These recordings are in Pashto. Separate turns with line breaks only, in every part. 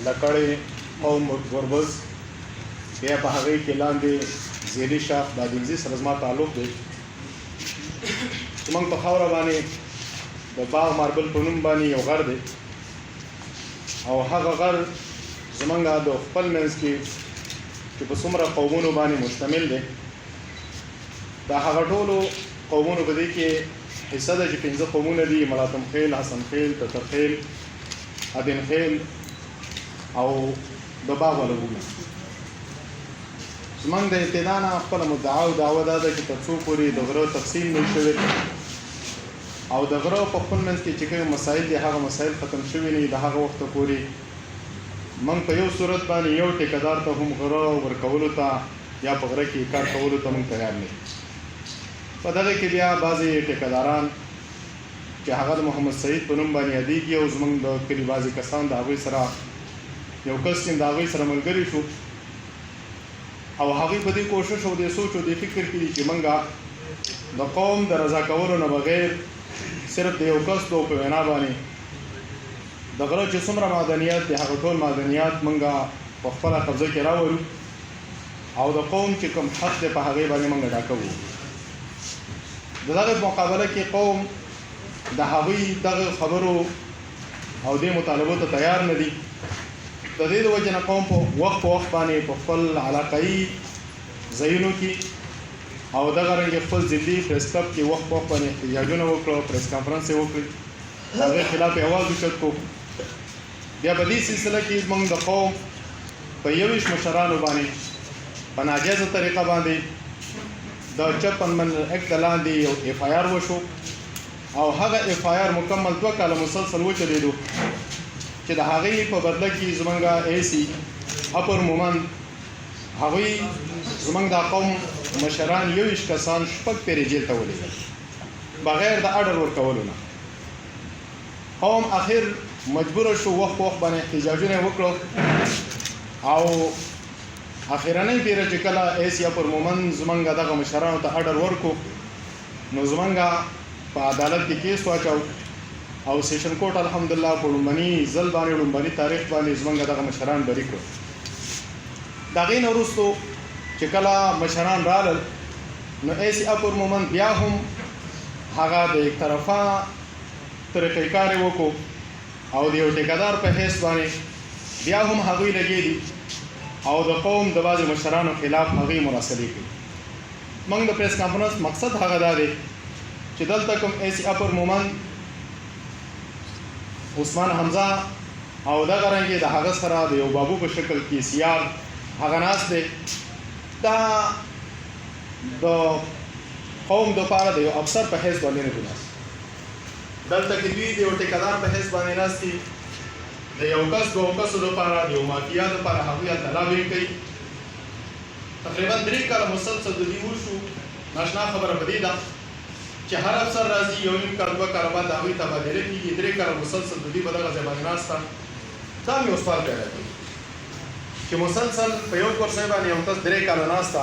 لکړې قوم ګربز بیا په هغې کې لاندې زیري شاخ بادغیزي سره زما تعلق دی. زموږ په خاوره باندې د باغ ماربل په نوم باندې یو غر دی او هغه غر زموږ د خپل منځ کې چې په څومره قومونو باندې مشتمل دی دا هغه ټولو قومونو په دې کې حصه ده چې 5 قومونه دي: ملاتم خیل، حسن خیل، تتر خیل، ادن خیل او د باغ ولګونه. زموږ د ابتدا نه خپله مدعا او دعوه دا ده چې تر څو پورې د غره تقسیم نه شوی او د غره په خپل منځ کې چې کوم مسایل دي هغه مسایل ختم شوي نه دي، د هغه وخته پورې موږ په یو صورت باندې یو ټیکهدار ته هم غره ورکولو ته یا په غره کې کار کولو ته موږ تیار نه یو. په دغه کې بیا بعضې ټیکهداران چې هغه د محمد سعید په نوم باندې یادېږي او زموږ د کلي بعضې کسان د هغوی سره یو کس چې د هغوی سره ملګري شو او هغوی په دې کوشش او دې سوچ او دې فکر کې دي چې موږ د قوم د رضا کولو نه بغیر صرف د یو کس په وینا باندې د غره چې څومره معدنیات دي هغه ټول معدنیات موږ په خپله قبضه کې راولو او د قوم چې کوم حق دی په هغې باندې موږ ډاکوو. د دغه مقابله کې قوم د هغوی دغه خبرو او دې مطالبو ته تیار نه دي. د دې د وجې نه قوم په وخت باندې په خپل علاقایي ځایونو کې او دغه رنګې خپل ضدي پریس کلب کې وخت باندې احتجاجونه وکړو، پریس کانفرنس یې وکړي، د هغې خلاف یې اواز اوچت کړو. بیا په دې سلسله کې زموږ د قوم په 21 مشرانو باندې په ناجایزه طریقه باندې د 56 من اکټ لاندې یو اف آی آر وشو او هغه اف آی آر مکمل 2 کاله مسلسل وچلېدو چې د هغې په بدله کې زموږ ای سی اپر مومند هغوی زموږ د قوم مشران 21 کسان شپږ پیرې جیل ته ولېږل بغیر د اډر ورکولو نه. قوم اخر مجبوره شو وخت باندې احتجاجونه وکړو او اخرنۍ پیره چې کله ای سی اپر مومند زموږ دغه مشرانو ته اډر ورکو نو زموږ په عدالت کې کیس واچو او سیشن کورټ الحمدلله په لومبني ځل باندې لومبني تاریخ باندې زموږ دغه مشران بری کړو. د هغې نه وروستو چې کله مشران رالل نو ای سی اپر مومند بیا هم هغه د یک طرفه طریقې کار یې وکړو او د یو ټیکهدار په حیث باندې بیا هم هغوی لګې دي او د قوم د بعضې مشرانو خلاف هغوی مراسلې کوي. موږ د پریس کانفرنس مقصد هغه دا دی چې دلته کوم ای سی اپر مومند عثمان حمزه او دغه رنګې د هغه سره د یو بابو په شکل کې سیار هغه ناست دی دا د قوم دپاره د یو افسر په حیث باندې نه دي ناست. دلته کې دوی د یو ټیکهدار په حیث باندې ناست دي، د یو کس دوه کسو دپاره د یو مافیا دپاره هغوی هلته لابې کوي. تقریبا 3 کاله مسلسل د دې وشو. ناشنا خبره په دې ده چې هر افسر راځي یو نیم کال 2 کاله بعد هغوی تبادله کېږي. 3 کاله مسلسل د دوی په دغه ځای باندې ناسته. دا مې یو سوال پیدا کوي چې مسلسل په یو کرسۍ باندې یو کس 3 کاله ناسته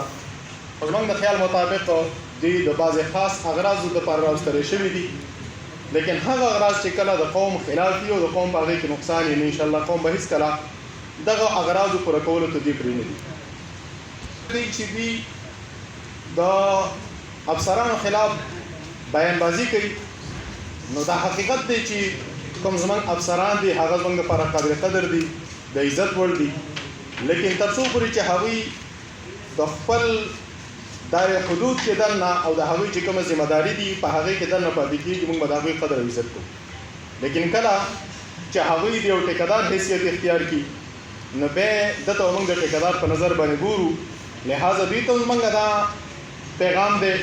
خو زموږ د خیال مطابق دوی د بعضې خاص اغراضو دپاره راوستلی شوي دي، لیکن هغه اغراض چې کله د قوم خلاف دي او د قوم په هغې کې نقصان یې نه انشاءالله قوم به هېڅکله دغه اغراضو پوره کولو ته دوی پرېنږدي. چې دوی د افسرانو خلاف بیانبازي کوي نو دا حقیقت دی چې کوم زموږ افسران دي هغه زموږ لپاره قابل قدر دي، د عزت وړ دي، لیکن تر څو پورې چې هغوی د خپل دایره حدود کې دننه او د هغوی چې کومه ذمه داري دي په هغې کې دننه پاتې کېږي موږ به د هغوی قدر او عزت کوو. لیکن کله چې هغوی د یو ټیکهدار حیثیت اختیار کړي نو بیا دته موږ د ټیکهدار په نظر باندې ګورو. لہذا دوی ته زموږ دا پیغام دی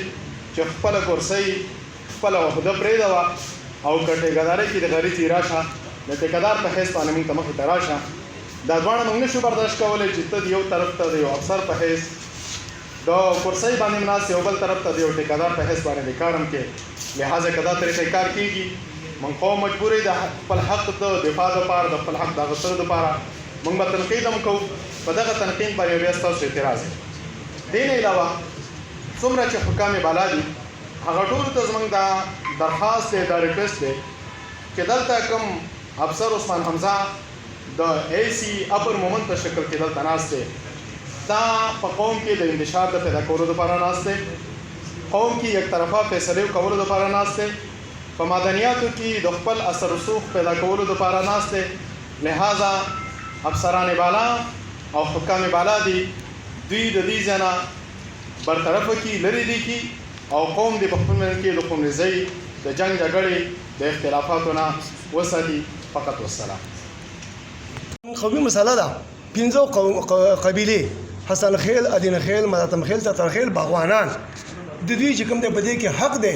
چې خپله کرسۍ خپله عهده پرېږدوه او که ټیکهدارۍ کې د غریځې راشه د ټیکهدار په حیث باندې موږ ته مخې ته راشه. دا دواړه موږ نشو برداشت کولی چې ته د یو طرف ته د یو افسر په حیث د کرسۍ باندې ناست یو بل طرف ته د یو ټیکهدار په حیث باندې د کار هم کې. لہذا که دا طریقې کار کېږي موږ قوم مجبور دی د خپل حق د دفاع دپاره د خپل حق د اخیستلو دپاره موږ به تنقید هم کوو. په دغه تنقید باندې بیا ستاسو اعتراض دی. دې نه علاوه څومره چې حکام بالا دي هغه ټولو ته زموږ دا درخواست دی، دا ریکویسټ دی چې دلته کوم افسر عثمان حمزه د ایسی اپر مومنت په شکل کې دلته ناست دی. دا په قوم کې د انتشار د پیدا کولو لپاره ناست دی. قوم کې یک طرفه فیصلې کولو لپاره ناست دی. په مدنیاتو کې د خپل اثر رسوخ پیدا کولو لپاره ناست دی. لہذا افسران بالا او حکام بالا دي دوی د دې ځنه برطرفه کی لري دي کی او قوم د خپل منځ کې د خونریزۍ د جنگ جګړې د اختلافاتو نه وساتي. فقط والسلام.
قومي مسله ده. 15 قبیلې حسن خیل، ادین خیل، مداتم خیل، تتر خیل، باغوانان د دوی چې کوم دی په دې کې حق دی.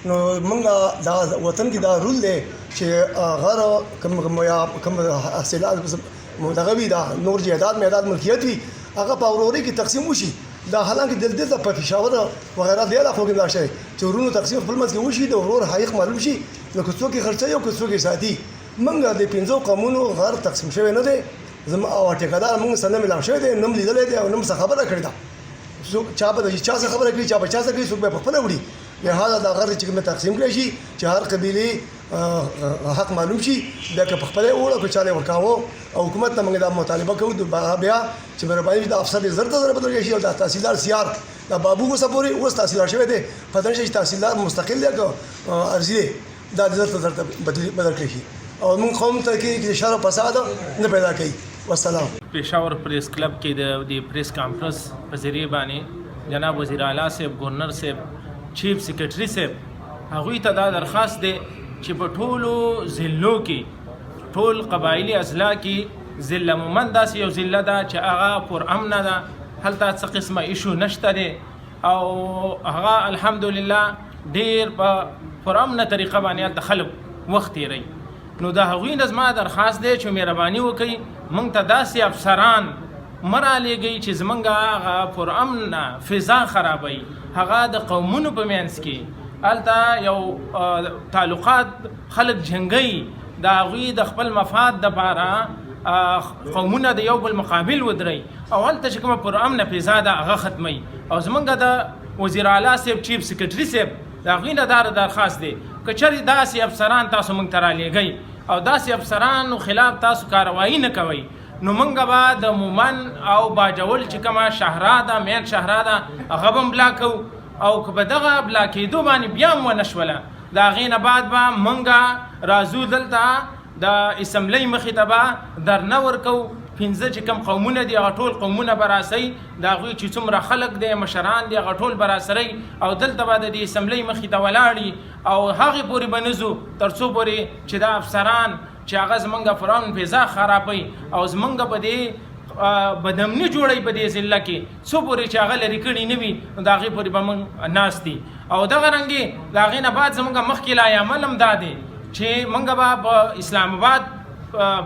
نو موږ دا وطن کې دا رول دی چې هغه کوم حاصلات دغه وي دا نور جایداد میداد ملکیت وي هغه په وروري کې تقسیم وشي. دا حالانکه دلته په پېښور وغیره دی لا خو کې دا شی چې ورونو تقسیم خپل منځ کې وشي د ورور حقیق معلوم شي نو که څوک یې خرڅوي او که څوک یې ساتي. موږ د 15 قومونو غیر تقسیم شوی نه دی. زما او ټیکادار موږ سره ملام شوی دی، نم لیدلی دی او نم څه خبره کړې ده. چا به چا څه خبره کړي، چا به چا څه کوي، څوک به په خپله وړي. لهذا دا غیر چې کوم تقسیم کړی شي چې هر قبیلې حق معلوم شي بیا که په خپله یې وړه که چا یې ورکاوه. او حکومت ته موږ دا مطالبه کوو بیا چې مهرباني د افسر زر ته زر بدل شي او دا تحصیلدار سیار دا بابو اوسه پورې اوس تحصیلدار شوی دی په دې چې تحصیلدار مستقل دی که ارضي دی دا زر ته زر ته بدل کړی شي او موږ قوم ته کې شر او فساد نه پیدا کوي. والسلام.
پېښور پریس کلب کې د پریس کانفرنس په ذریعه باندې جناب وزیر اعلی صاحب، گورنر صاحب، چیف سیکرټري صاحب هغوی ته دا درخواست دی چې په ټولو ضلعو کې ټول قبایلي اضلاع کې ضلع مومند داسې یو ضلع ده چې هغه پرامنه ده، هلته څه قسمه ایشو نشته دی او هغه الحمدلله ډېر په پرامنه طریقه باندې هلته خلک وخت تېروي. نو د هغوی نه زما درخواست دی چې مهرباني وکړي موږ ته داسې افسران مه رالیږئ چې زموږ هغه پرامنه فضا خرابوي. هغه د قومونو په منځ کې هلته یو تعلقات خلک جنګوي، د هغوی د خپل مفاد دپاره قومونه د یو بل مقابل ودرئ او هلته چې کومه پرامنه فضا ده هغه ختموي. او زموږ د وزیر اعلی صاحب، چیف سیکرټري صاحب د هغوی نه دا درخواست دی که چېرې داسې افسران تاسو موږ ته رالیږئ او داسې افسرانو خلاف تاسو کاروایي نه کوئ نو موږ به د مومن او باجوړ چې کومه شهرا ده، مین شهرا ده، هغه به بلاکو او که په دغه بلاکېدو باندې بیا هم ونه شوله د هغې نه بعد به موږ راځو دلته د اسمبلۍ مخې ته به درنه ورکوو. 15 چې کوم قومونه دي هغه ټول قومونه به راسئ، د هغوی چې څومره خلک دی مشران دي هغه ټول به راسرئ او دلته به د دې اسمبلۍ مخې ته ولاړي او هغې پورې به نه ځو تر څو پورې چې دا افسران چې هغه زموږ پرامن فضا خرابوي او زموږ په دې بدامني جوړوي په دې ضلع کې څو پورې چې هغه لرې کړي نه وي نو د هغې پورې به موږ ناست دي. او دغه رنګې د هغې نه بعد زموږ مخکې لایعمل هم دا دی چې موږ به په اسلام آباد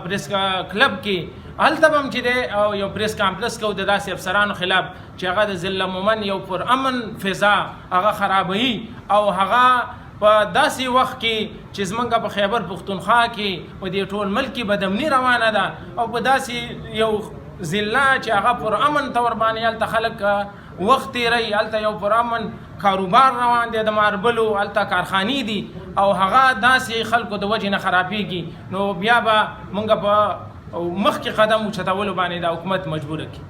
پریس کلب کې هلته به هم چې دی او یو پریس کانفرنس کوو د داسې افسرانو خلاف چې هغه د ضلع مومن یو پرامن فضا هغه خرابوي او هغه په داسې وخت کې چې زموږ په خیبر پښتونخوا کې په دې ټول ملک کې بدامني روانه ده او په داسې یو ضلع چې هغه پرامن طور باندې هلته خلک وخت تېروي، هلته یو پرامن کاروبار روان دی د ماربلو، هلته کارخانې دي او هغه داسې خلکو د وجې نه خرابېږي نو بیا به موږ په مخکې قدم اوچتولو باندې د حکومت مجبوره کړي.